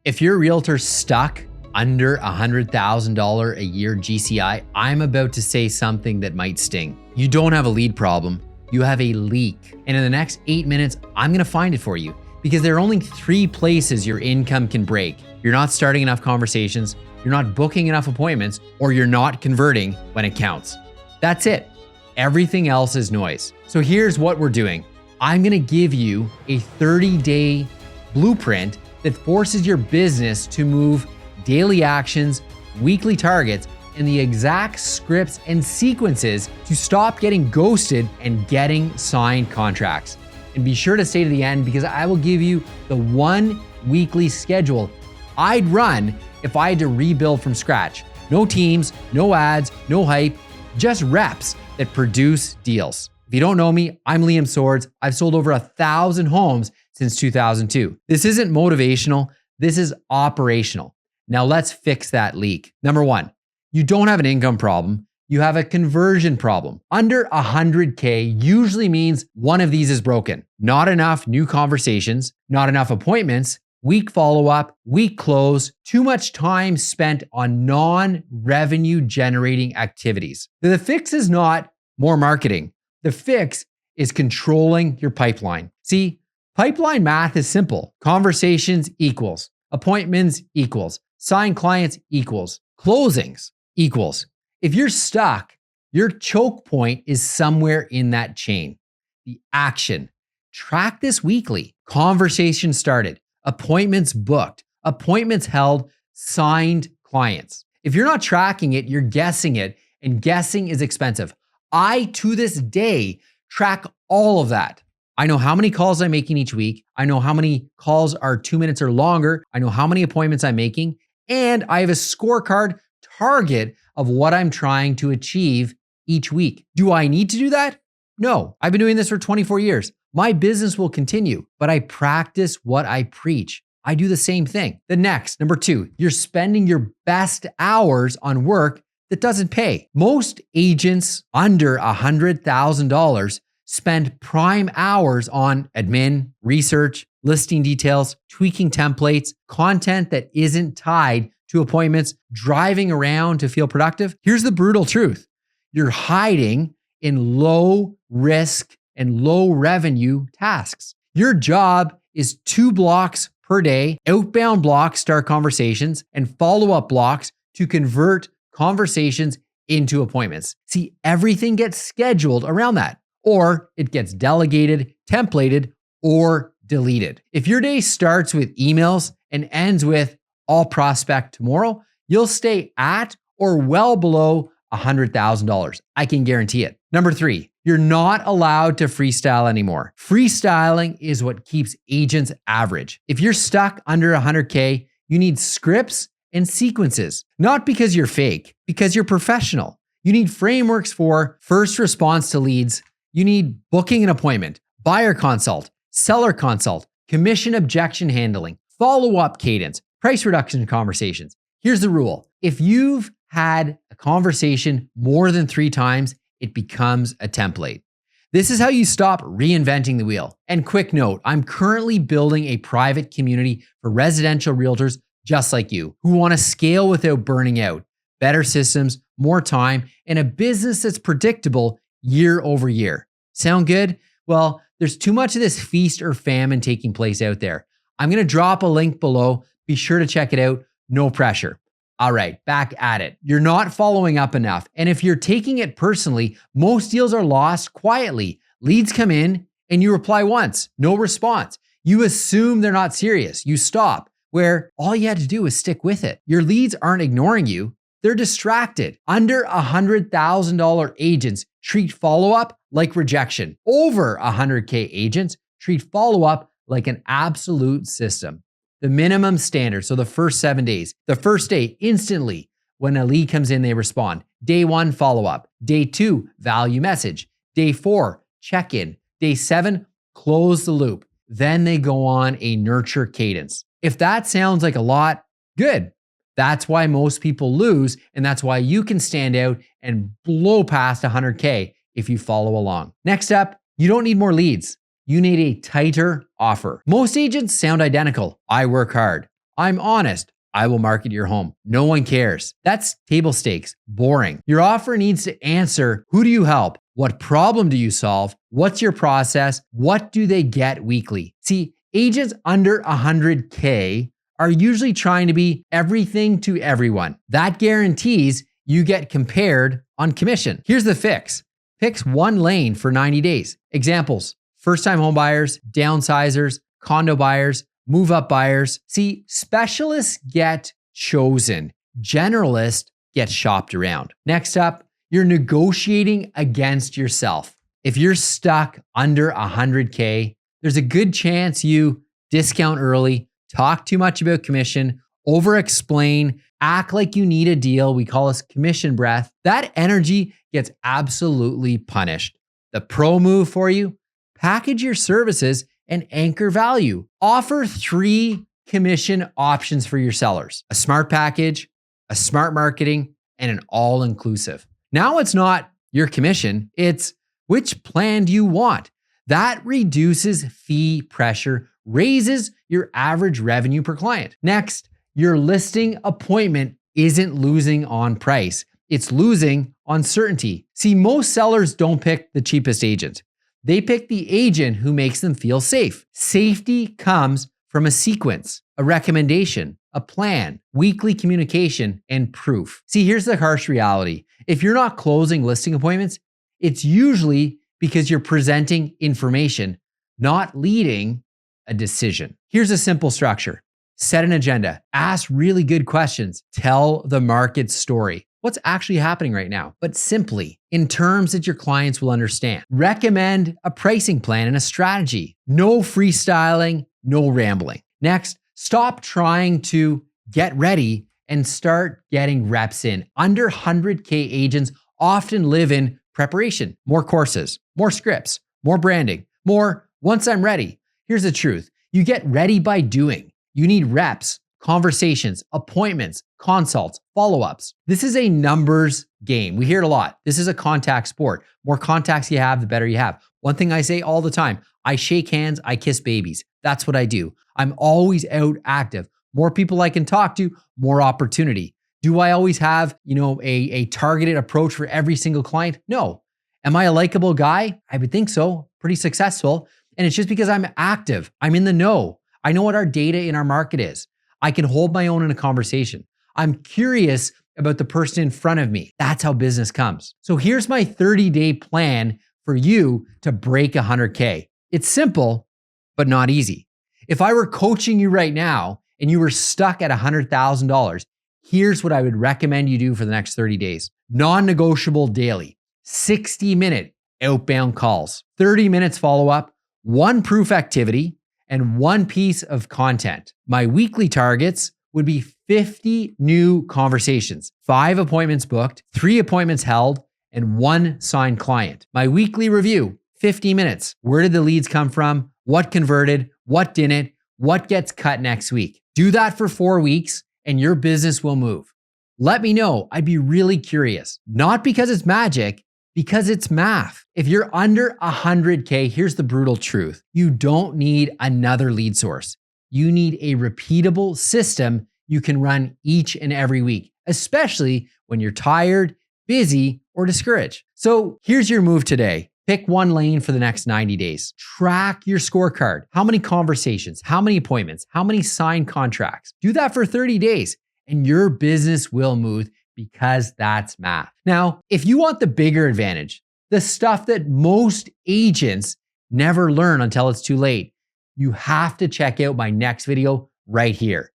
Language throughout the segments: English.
If your realtor stuck under $100,000 a year GCI, I'm about to say something that might sting. You don't have a lead problem, you have a leak. And in the next 8 minutes, I'm gonna find it for you because there are only 3 places your income can break. You're not starting enough conversations, you're not booking enough appointments, or you're not converting when it counts. That's it. Everything else is noise. So here's what we're doing. I'm gonna give you a 30-day blueprint that forces your business to move daily actions, weekly targets, and the exact scripts and sequences to stop getting ghosted and getting signed contracts. And be sure to stay to the end because I will give you the 1 weekly schedule I'd run if I had to rebuild from scratch. No teams, no ads, no hype, just reps that produce deals. If you don't know me, I'm Liam Swords. I've sold over 1,000 homes since 2002. This isn't motivational, this is operational. Now let's fix that leak. Number 1, you don't have an income problem, you have a conversion problem. Under 100K usually means one of these is broken. Not enough new conversations, not enough appointments, weak follow-up, weak close, too much time spent on non-revenue generating activities. The fix is not more marketing. The fix is controlling your pipeline. See, pipeline math is simple. Conversations equals, appointments equals, signed clients equals, closings equals. If you're stuck, your choke point is somewhere in that chain. The action. Track this weekly. Conversation started, appointments booked, appointments held, signed clients. If you're not tracking it, you're guessing it, and guessing is expensive. I, to this day, track all of that. I know how many calls I'm making each week. I know how many calls are 2 minutes or longer. I know how many appointments I'm making. And I have a scorecard target of what I'm trying to achieve each week. Do I need to do that? No, I've been doing this for 24 years. My business will continue, but I practice what I preach. I do the same thing. The next, number 2, you're spending your best hours on work that doesn't pay. Most agents under $100,000 spend prime hours on admin, research, listing details, tweaking templates, content that isn't tied to appointments, driving around to feel productive. Here's the brutal truth. You're hiding in low risk and low revenue tasks. Your job is 2 blocks per day, outbound blocks start conversations, and follow-up blocks to convert conversations into appointments. See, everything gets scheduled around that, or it gets delegated, templated, or deleted. If your day starts with emails and ends with all prospect tomorrow, you'll stay at or well below $100,000. I can guarantee it. Number 3, you're not allowed to freestyle anymore. Freestyling is what keeps agents average. If you're stuck under 100K, you need scripts and sequences, not because you're fake, because you're professional. You need frameworks for first response to leads. You need booking an appointment, buyer consult, seller consult, commission objection handling, follow-up cadence, price reduction conversations. Here's the rule. If you've had a conversation more than 3 times, it becomes a template. This is how you stop reinventing the wheel. And quick note, I'm currently building a private community for residential realtors just like you, who want to scale without burning out, better systems, more time, and a business that's predictable year over year. Sound good? Well, there's too much of this feast or famine taking place out there. I'm going to drop a link below. Be sure to check it out. No pressure. All right, back at it. You're not following up enough. And if you're taking it personally, most deals are lost quietly. Leads come in and you reply once, no response. You assume they're not serious. You stop, where all you had to do is stick with it. Your leads aren't ignoring you. They're distracted. Under $100,000 agents treat follow-up like rejection. Over 100K agents treat follow-up like an absolute system. The minimum standard, so the first 7 days. The first day, instantly, when a lead comes in, they respond. Day 1, follow-up. Day 2, value message. Day 4, check-in. Day 7, close the loop. Then they go on a nurture cadence. If that sounds like a lot, good. That's why most people lose, and that's why you can stand out and blow past 100K if you follow along. Next up, you don't need more leads. You need a tighter offer. Most agents sound identical. I work hard. I'm honest. I will market your home. No one cares. That's table stakes, boring. Your offer needs to answer, who do you help? What problem do you solve? What's your process? What do they get weekly? See, agents under 100K are usually trying to be everything to everyone. That guarantees you get compared on commission. Here's the fix. Pick one lane for 90 days. Examples: first-time home buyers, downsizers, condo buyers, move-up buyers. See, specialists get chosen. Generalists get shopped around. Next up, you're negotiating against yourself. If you're stuck under 100K, there's a good chance you discount early, talk too much about commission, over-explain, act like you need a deal. We call this commission breath. That energy gets absolutely punished. The pro move for you: package your services and anchor value. Offer 3 commission options for your sellers: a smart package, a smart marketing, and an all-inclusive. Now it's not your commission, it's which plan do you want? That reduces fee pressure, raises your average revenue per client. Next, your listing appointment isn't losing on price. It's losing on certainty. See, most sellers don't pick the cheapest agent. They pick the agent who makes them feel safe. Safety comes from a sequence, a recommendation, a plan, weekly communication, and proof. See, here's the harsh reality. If you're not closing listing appointments, it's usually because you're presenting information, not leading a decision. Here's a simple structure. Set an agenda. Ask really good questions. Tell the market story. What's actually happening right now, but simply in terms that your clients will understand. Recommend a pricing plan and a strategy. No freestyling, no rambling. Next, stop trying to get ready and start getting reps in. Under 100K agents often live in preparation, more courses, more scripts, more branding, more once I'm ready. Here's the truth. You get ready by doing. You need reps, conversations, appointments, consults, follow-ups. This is a numbers game. We hear it a lot. This is a contact sport. More contacts you have, the better you have. One thing I say all the time, I shake hands, I kiss babies. That's what I do. I'm always out active. More people I can talk to, more opportunity. Do I always have, a targeted approach for every single client? No. Am I a likable guy? I would think so. Pretty successful. And it's just because I'm active. I'm in the know. I know what our data in our market is. I can hold my own in a conversation. I'm curious about the person in front of me. That's how business comes. So here's my 30-day plan for you to break 100K. It's simple, but not easy. If I were coaching you right now and you were stuck at $100,000, here's what I would recommend you do for the next 30 days. Non-negotiable daily, 60-minute outbound calls, 30 minutes follow-up, 1 proof activity, and 1 piece of content. My weekly targets would be 50 new conversations, 5 appointments booked, 3 appointments held, and 1 signed client. My weekly review, 50 minutes. Where did the leads come from? What converted? What didn't? What gets cut next week? Do that for 4 weeks and your business will move. Let me know. I'd be really curious. Not because it's magic, because it's math. If you're under 100K, here's the brutal truth. You don't need another lead source. You need a repeatable system you can run each and every week, especially when you're tired, busy, or discouraged. So here's your move today. Pick one lane for the next 90 days. Track your scorecard. How many conversations? How many appointments? How many signed contracts? Do that for 30 days and your business will move, because that's math. Now, if you want the bigger advantage, the stuff that most agents never learn until it's too late, you have to check out my next video right here.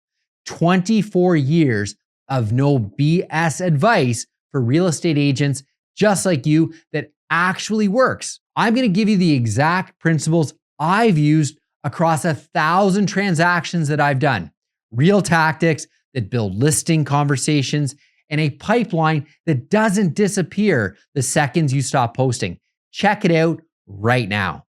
24 years of no BS advice for real estate agents just like you that actually works. I'm going to give you the exact principles I've used across 1,000 transactions that I've done. Real tactics that build listing conversations and a pipeline that doesn't disappear the seconds you stop posting. Check it out right now.